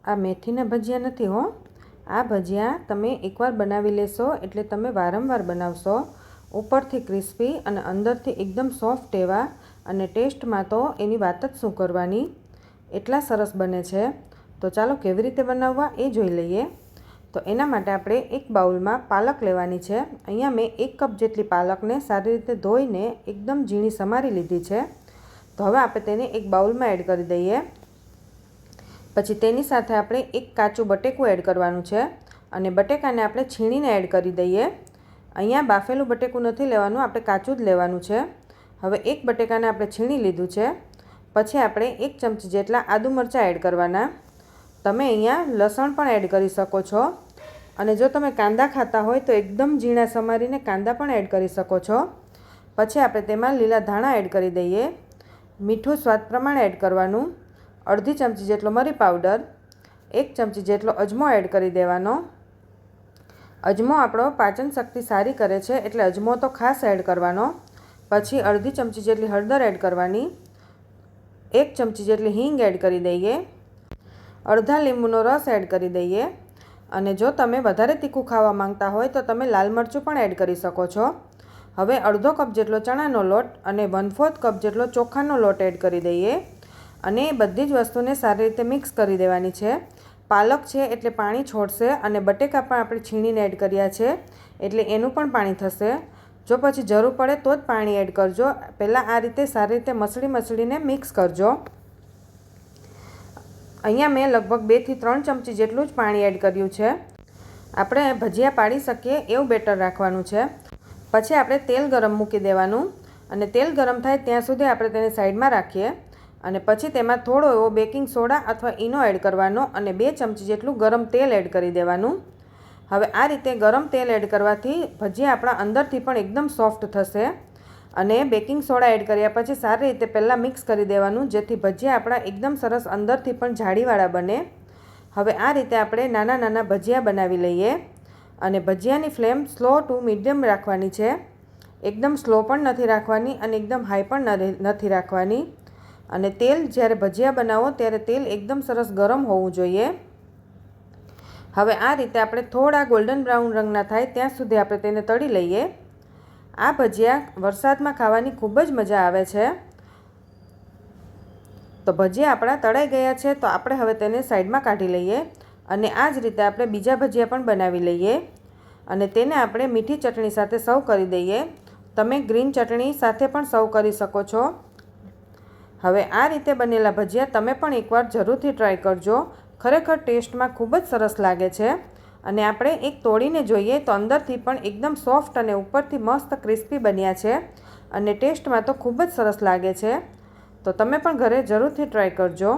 આ મેથીના ભજીયા નથી હો, આ ભજીયા તમે એકવાર બનાવી લેશો એટલે તમે વારંવાર બનાવશો। ઉપરથી ક્રિસ્પી અને અંદરથી એકદમ સોફ્ટ એવા, અને ટેસ્ટમાં તો એની વાત જ શું કરવાની, એટલા સરસ બને છે। તો ચાલો કેવી રીતે બનાવવા એ જોઈ લઈએ। તો એના માટે આપણે એક બાઉલમાં પાલક લેવાની છે। અહીંયા મેં 1 કપ જેટલી પાલકને સારી રીતે ધોઈને એકદમ ઝીણી સમારી લીધી છે। તો હવે આપણે તેને એક બાઉલમાં એડ કરી દઈએ। પછી તેની સાથે આપણે એક કાચું બટેકું એડ કરવાનું છે, અને બટેકાને આપણે છીણીને એડ કરી દઈએ। અહીંયા બાફેલું બટેકું નથી લેવાનું, આપણે કાચું જ લેવાનું છે। હવે એક બટેકાને આપણે છીણી લીધું છે। પછી આપણે 1 ચમચી જેટલા આદુ મરચાં એડ કરવાના। તમે અહીંયા લસણ પણ એડ કરી શકો છો, અને જો તમે કાંદા ખાતા હોય તો એકદમ ઝીણા સમારીને કાંદા પણ એડ કરી શકો છો। પછી આપણે તેમાં લીલા ધાણા એડ કરી દઈએ। મીઠું સ્વાદ પ્રમાણે એડ કરવાનું। અડધી ચમચી જેટલો મરી પાવડર, 1 ચમચી જેટલો અજમો એડ કરી દેવાનો। અજમો આપણો પાચન શક્તિ સારી કરે છે, એટલે અજમો તો ખાસ એડ કરવાનો। પછી અડધી ચમચી જેટલી હળદર એડ કરવાની। 1 ચમચી જેટલી હિંગ એડ કરી દઈએ। અડધા લીંબુનો રસ એડ કરી દઈએ। અને જો તમે વધારે તીખું ખાવા માંગતા હોય તો તમે લાલ મરચું પણ એડ કરી શકો છો। હવે અડધો કપ જેટલો ચણાનો લોટ અને 1/4 કપ જેટલો ચોખાનો લોટ એડ કરી દઈએ, અને એ બધી જ વસ્તુને સારી રીતે મિક્સ કરી દેવાની છે। પાલક છે એટલે પાણી છોડશે, અને બટેકા પણ આપણે છીણીને એડ કર્યા છે એટલે એનું પણ પાણી થશે। જો પછી જરૂર પડે તો જ પાણી એડ કરજો, પહેલાં આ રીતે સારી રીતે મસળીને મિક્સ કરજો। અહીંયા મેં લગભગ 2 થી 3 ચમચી જેટલું જ પાણી એડ કર્યું છે। આપણે ભજીયા પાડી શકીએ એવું બેટર રાખવાનું છે। પછી આપણે તેલ ગરમ મૂકી દેવાનું, અને તેલ ગરમ થાય ત્યાં સુધી આપણે તેને સાઈડમાં રાખીએ, અને પછી તેમાં થોડો એવો બેકિંગ સોડા અથવા ઈનો એડ કરવાનો, અને 2 ચમચી જેટલું ગરમ તેલ એડ કરી દેવાનું। હવે આ રીતે ગરમ તેલ એડ કરવાથી ભજીયા આપણા અંદરથી પણ એકદમ સોફ્ટ થશે। અને બેકિંગ સોડા એડ કર્યા પછી સારી રીતે પહેલાં મિક્સ કરી દેવાનું, જેથી ભજીયા આપણા એકદમ સરસ અંદરથી પણ જાળીવાળા બને। હવે આ રીતે આપણે નાના નાના ભજીયા બનાવી લઈએ, અને ભજીયાની ફ્લેમ સ્લો ટુ મીડિયમ રાખવાની છે। એકદમ સ્લો પણ નથી રાખવાની અને એકદમ હાઈ પણ નથી રાખવાની। અને તેલ જ્યારે ભજીયા બનાવો ત્યારે તેલ એકદમ સરસ ગરમ હોવું જોઈએ। હવે આ રીતે આપણે થોડા ગોલ્ડન બ્રાઉન રંગના થાય ત્યાં સુધી આપણે તેને તળી લઈએ। આ ભજીયા વરસાદમાં ખાવાની ખૂબ જ મજા આવે છે। તો ભજીયા આપણા તળાઈ ગયા છે, તો આપણે હવે તેને સાઈડમાં કાઢી લઈએ, અને આ જ રીતે આપણે બીજા ભજીયા પણ બનાવી લઈએ, અને તેને આપણે મીઠી ચટણી સાથે સર્વ કરી દઈએ। તમે ગ્રીન ચટણી સાથે પણ સર્વ કરી શકો છો। હવે આ રીતે બનેલા ભજીયા તમે પણ એકવાર જરૂરથી ટ્રાય કરજો, ખરેખર ટેસ્ટમાં ખૂબ જ સરસ લાગે છે। અને આપણે એક તોડીને જોઈએ તો અંદરથી પણ એકદમ સોફ્ટ અને ઉપરથી મસ્ત ક્રિસ્પી બન્યા છે, અને ટેસ્ટમાં તો ખૂબ જ સરસ લાગે છે। તો તમે પણ ઘરે જરૂરથી ટ્રાય કરજો।